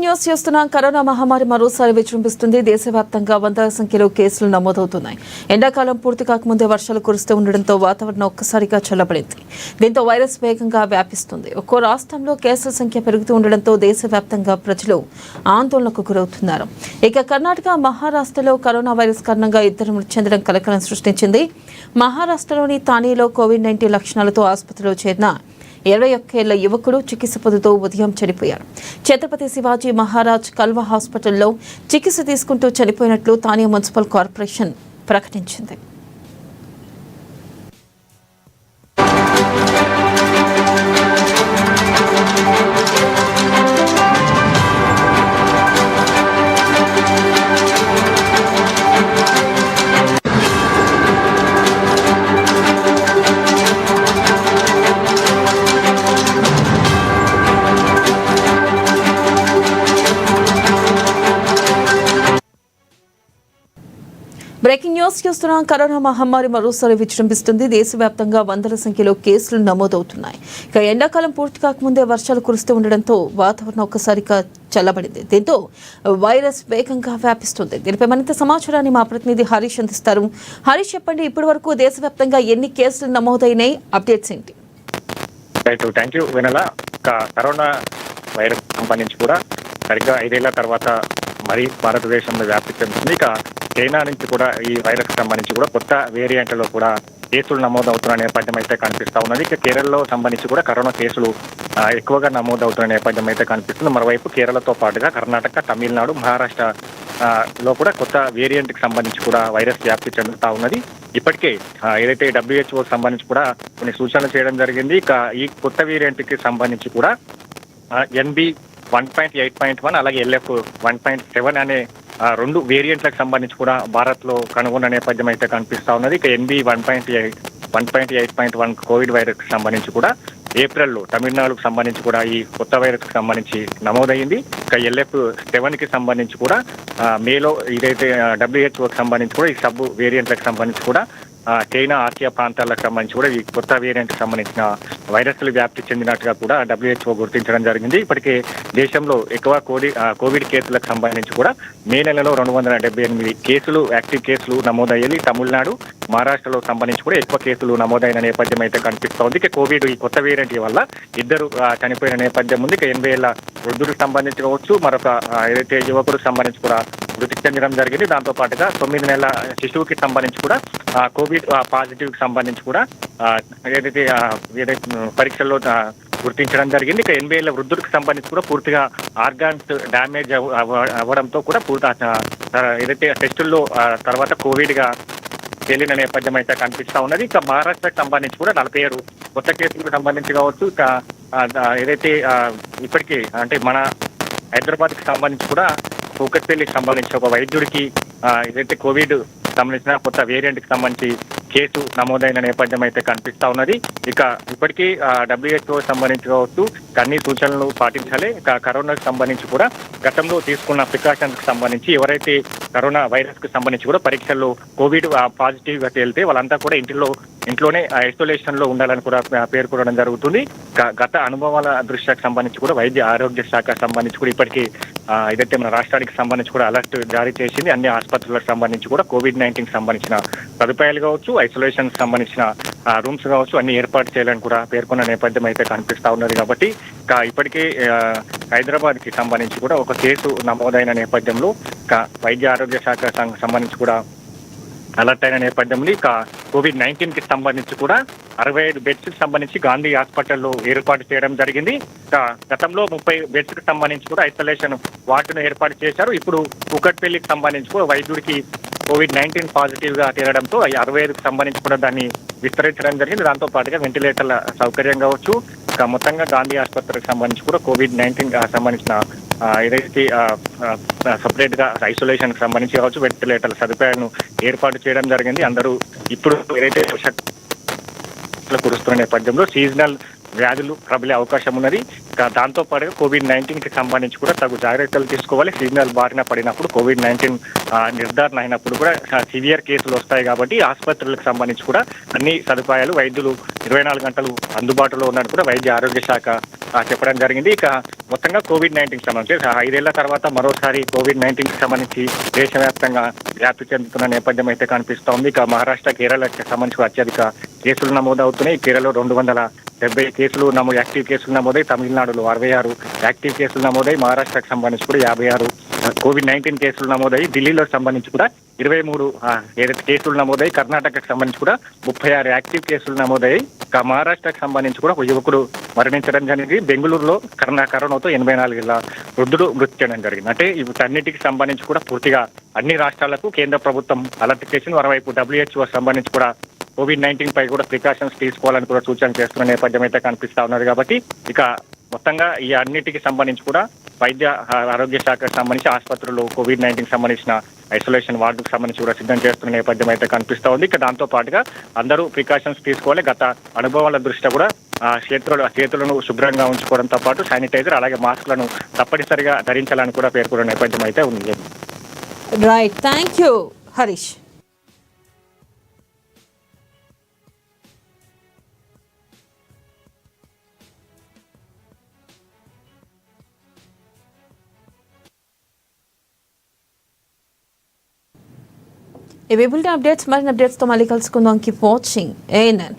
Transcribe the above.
Breaking news చేస్తున్నాం. Corona మహమ్మారి మరోసారి విజృంభిస్తుంది. దేశవ్యాప్తంగా వందల సంఖ్యలో కేసులు నమోదవుతున్నాయి. ఎండాకాలం పూర్తి కాకముందే వర్షాలు కురుస్తూ ఉండడంతో వాతావరణం ఒక్కసారిగా చల్లబడింది. దీంతో వైరస్ వేగంగా వ్యాపిస్తుంది. ఒక్కో రాష్ట్రంలో కేసుల సంఖ్య పెరుగుతూ ఉండడంతో దేశవ్యాప్తంగా ప్రజలు ఆందోళనకు గురవుతున్నారు. ఇక కర్ణాటక, మహారాష్ట్రలో కరోనా వైరస్ కారణంగా ఇద్దరు మృతి చెందడం కలకలం సృష్టించింది. మహారాష్ట్రలోని తానేలో కోవిడ్-19 లక్షణాలతో ఆసుపత్రిలో చేరిన 21 ఏళ్ల యువకుడు చికిత్స పొందుతూ ఉదయం చనిపోయారు. ఛత్రపతి శివాజీ మహారాజ్ కల్వా హాస్పిటల్లో చికిత్స తీసుకుంటూ చనిపోయినట్లు తానే మున్సిపల్ కార్పొరేషన్ ప్రకటించింది. బ్రేకింగ్ న్యూస్ చూస్తున్నాం. కరోనా మహమ్మారి మరోసారి విజృంభిస్తుంది. దేశవ్యాప్తంగా వందల సంఖ్యలో కేసులు నమోదవుతున్నాయి. ఇక ఎండాకాలం పూర్తి కాకముందే వర్షాలు కురుస్తూ ఉండడంతో వాతావరణం ఒక్కసారిగా చల్లబడింది. దీంతో వైరస్ వేగంగా వ్యాపిస్తుంది. దీనిపై మరింత సమాచారాన్ని మా ప్రతినిధి హరీష్ అందిస్తారు. హరీష్, చెప్పండి, ఇప్పటి వరకు దేశవ్యాప్తంగా ఎన్ని కేసులు నమోదైనాయి? అప్డేట్స్ ఏంటి? థ్యాంక్ యూ వినల. కరోనా వైరస్ సంబంధించి కూడా సరిగ్గా 5 ఏళ్ల తర్వాత మరీ భారతదేశంలో వ్యాప్తి చెందుతుంది. ఇక చైనా నుంచి కూడా ఈ వైరస్ సంబంధించి కూడా కొత్త వేరియంట్లలో కూడా కేసులు నమోదవుతున్న నేపథ్యం అయితే కనిపిస్తా ఉన్నది. ఇక కేరళలో సంబంధించి కూడా కరోనా కేసులు ఎక్కువగా నమోదవుతున్న నేపథ్యం అయితే కనిపిస్తుంది. మరోవైపు కేరళతో పాటుగా కర్ణాటక, తమిళనాడు, మహారాష్ట్ర లో కూడా కొత్త వేరియంట్కి సంబంధించి కూడా వైరస్ వ్యాప్తి చెందుతా ఉన్నది. ఇప్పటికే ఏదైతే WHO సంబంధించి కూడా కొన్ని సూచనలు చేయడం జరిగింది. ఇక ఈ కొత్త వేరియంట్కి సంబంధించి కూడా NB 1.8.1 అలాగే LF 1.7 అనే 2 వేరియంట్లకు సంబంధించి కూడా భారత్లో కనుగొన్న నేపథ్యం అయితే కనిపిస్తా ఉన్నది. ఇక NB 1.8.1 కోవిడ్ వైరస్కి సంబంధించి కూడా ఏప్రిల్లో తమిళనాడుకు సంబంధించి కూడా ఈ కొత్త వైరస్కి సంబంధించి నమోదైంది. ఇక LF 7కి సంబంధించి కూడా మేలో ఇదైతే WHOకి సంబంధించి కూడా ఈ సబ్ వేరియంట్లకు సంబంధించి కూడా చైనా, ఆసియా ప్రాంతాలకు సంబంధించి కూడా ఈ కొత్త వేరియంట్కి సంబంధించిన వైరస్లు వ్యాప్తి చెందినట్టుగా కూడా WHO గుర్తించడం జరిగింది. ఇప్పటికే దేశంలో ఎక్కువ కోవిడ్ కేసులకు సంబంధించి కూడా మే నెలలో 278 కేసులు, యాక్టివ్ కేసులు నమోదయ్యాయి. తమిళనాడు, మహారాష్ట్రలో సంబంధించి కూడా ఎక్కువ కేసులు నమోదైన నేపథ్యం అయితే కనిపిస్తోంది. ఇక కోవిడ్ ఈ కొత్త వేరియంట్ వల్ల ఇద్దరు చనిపోయిన నేపథ్యం ఉంది. ఇక 80 ఏళ్ల వృద్ధుడికి సంబంధించి కావచ్చు, మరొక ఏదైతే యువకుడికి సంబంధించి కూడా మృతి చెందడం జరిగింది. దాంతో పాటుగా 9 నెలల శిశువుకి సంబంధించి కూడా కోవిడ్ పాజిటివ్ కి సంబంధించి కూడా ఏదైతే పరీక్షల్లో గుర్తించడం జరిగింది. ఇక 80 ఏళ్ల వృద్ధుడికి సంబంధించి కూడా పూర్తిగా ఆర్గాన్స్ డ్యామేజ్ అవ్వడంతో కూడా ఏదైతే టెస్టుల్లో తర్వాత కోవిడ్ గా తేలిన నేపథ్యం అయితే కనిపిస్తా ఉన్నది. ఇక మహారాష్ట్రకు సంబంధించి కూడా 47 కొత్త కేసులకు సంబంధించి కావచ్చు. ఇక ఏదైతే ఇప్పటికీ అంటే మన హైదరాబాద్కి సంబంధించి కూడా కూకట్పల్లికి సంబంధించి ఒక వైద్యుడికి ఏదైతే కోవిడ్ సంబంధించిన కొత్త వేరియంట్కి సంబంధించి కేసు నమోదైన నేపథ్యం అయితే కనిపిస్తా ఉన్నది. ఇక ఇప్పటికీ WHO సంబంధించి కావచ్చు అన్ని సూచనలు పాటించాలి. ఇక కరోనాకు సంబంధించి కూడా గతంలో తీసుకున్న ప్రికాషన్స్ సంబంధించి ఎవరైతే కరోనా వైరస్ కు సంబంధించి కూడా పరీక్షల్లో కోవిడ్ పాజిటివ్ గా తేలితే వాళ్ళంతా కూడా ఇంట్లోనే ఐసోలేషన్ లో ఉండాలని కూడా పేర్కొనడం జరుగుతుంది. గత అనుభవాల దృష్ట్యాకు సంబంధించి కూడా వైద్య ఆరోగ్య శాఖ సంబంధించి కూడా ఇప్పటికీ ఏదైతే మన రాష్ట్రానికి సంబంధించి కూడా అలర్ట్ జారీ చేసింది. అన్ని ఆసుపత్రులకు సంబంధించి కూడా కోవిడ్-19 సంబంధించిన సదుపాయాలు కావచ్చు, ఐసోలేషన్ సంబంధించిన రూమ్స్ కావచ్చు అన్ని ఏర్పాటు చేయాలని కూడా పేర్కొన్న నేపథ్యం అయితే కనిపిస్తా ఉన్నది. కాబట్టి ఇప్పటికే హైదరాబాద్ కి సంబంధించి కూడా ఒక కేసు నమోదైన నేపథ్యంలో వైద్య ఆరోగ్య శాఖ సంబంధించి కూడా అలర్ట్ అయిన నేపథ్యంలో ఇక కోవిడ్-19 కి సంబంధించి కూడా 65 బెడ్స్ కి సంబంధించి గాంధీ హాస్పిటల్లో ఏర్పాటు చేయడం జరిగింది. గతంలో 30 బెడ్స్ కి సంబంధించి కూడా ఐసోలేషన్ వార్డును ఏర్పాటు చేశారు. ఇప్పుడు కూకట్పల్లికి సంబంధించి కూడా వైద్యుడికి కోవిడ్-19 పాజిటివ్ గా తేలడంతో 65కి సంబంధించి కూడా దాన్ని విస్తరించడం జరిగింది. దాంతో పాటుగా వెంటిలేటర్ల సౌకర్యం కావచ్చు, ఇక మొత్తంగా గాంధీ ఆసుపత్రికి సంబంధించి కూడా కోవిడ్-19 సంబంధించిన ఏదైతే సపరేట్ గా ఐసోలేషన్ కి సంబంధించి కావచ్చు వెంటిలేటర్ల సదుపాయాలను ఏర్పాటు చేయడం జరిగింది. అందరూ ఇప్పుడు ఏదైతే కురుస్తున్న నేపథ్యంలో సీజనల్ వ్యాధులు ప్రబలే అవకాశం ఉన్నది. దాంతో పాటుగా కోవిడ్-19 కి సంబంధించి కూడా తగు జాగ్రత్తలు తీసుకోవాలి. సీజనల్ బారిన పడినప్పుడు కోవిడ్-19 నిర్ధారణ అయినప్పుడు కూడా సివియర్ కేసులు వస్తాయి. కాబట్టి ఆసుపత్రులకు సంబంధించి కూడా అన్ని సదుపాయాలు వైద్యులు 24 గంటలు అందుబాటులో ఉన్నట్టు కూడా వైద్య ఆరోగ్య శాఖ చెప్పడం జరిగింది. ఇక మొత్తంగా కోవిడ్-19 సంబంధించి 5 ఏళ్ల తర్వాత మరోసారి కోవిడ్-19 సంబంధించి దేశవ్యాప్తంగా వ్యాప్తి చెందుతున్న నేపథ్యం అయితే కనిపిస్తోంది. ఇక మహారాష్ట్ర, కేరళకి సంబంధించి అత్యధిక కేసులు నమోదవుతున్నాయి. కేరళలో 270 కేసులు యాక్టివ్ కేసులు నమోదై, తమిళనాడులో 66 యాక్టివ్ కేసులు నమోదై, మహారాష్ట్రకు సంబంధించి కూడా 56 కోవిడ్-19 కేసులు నమోదై, ఢిల్లీలో సంబంధించి కూడా 23 ఏదైతే కేసులు నమోదై, కర్ణాటకకు సంబంధించి కూడా 36 యాక్టివ్ కేసులు నమోదయ్యాయి. ఇక మహారాష్ట్రకు సంబంధించి కూడా ఒక యువకుడు మరణించడం జరిగింది. బెంగళూరులో కరోనాతో 84 ఏళ్ల వృద్ధుడు మృతి చెందడం జరిగింది. అంటే వీటన్నిటికి సంబంధించి కూడా పూర్తిగా అన్ని రాష్ట్రాలకు కేంద్ర ప్రభుత్వం అలర్ట్ చేసింది. మరోవైపు WHO సంబంధించి కూడా కోవిడ్-19 పై కూడా ప్రికాషన్స్ తీసుకోవాలని కూడా సూచన చేస్తున్న నేపథ్యం అయితే కనిపిస్తా ఉన్నది. కాబట్టి ఇక మొత్తంగా ఈ అన్నిటికి సంబంధించి కూడా వైద్య ఆరోగ్య శాఖకు సంబంధించి ఆసుపత్రులు కోవిడ్-19 సంబంధించిన ఐసోలేషన్ వార్డుకు సంబంధించి కూడా సిద్ధం చేస్తున్న నేపథ్యం అయితే కనిపిస్తా ఉంది. ఇక దాంతో పాటుగా అందరూ ప్రికాషన్స్ తీసుకోవాలి. గత అనుభవాల దృష్ట్యా కూడా చేతులను శుభ్రంగా ఉంచుకోవడంతో పాటు శానిటైజర్ అలాగే మాస్కులను తప్పనిసరిగా ధరించాలని కూడా పేర్కొన్న నేపథ్యం అయితే ఉంది. Right, thank you Harish. ఇవి బులెటిన్ అప్డేట్స్. మరిన్ని అప్డేట్స్తో మళ్ళీ కలుసుకుందాం. Keep watching ANN.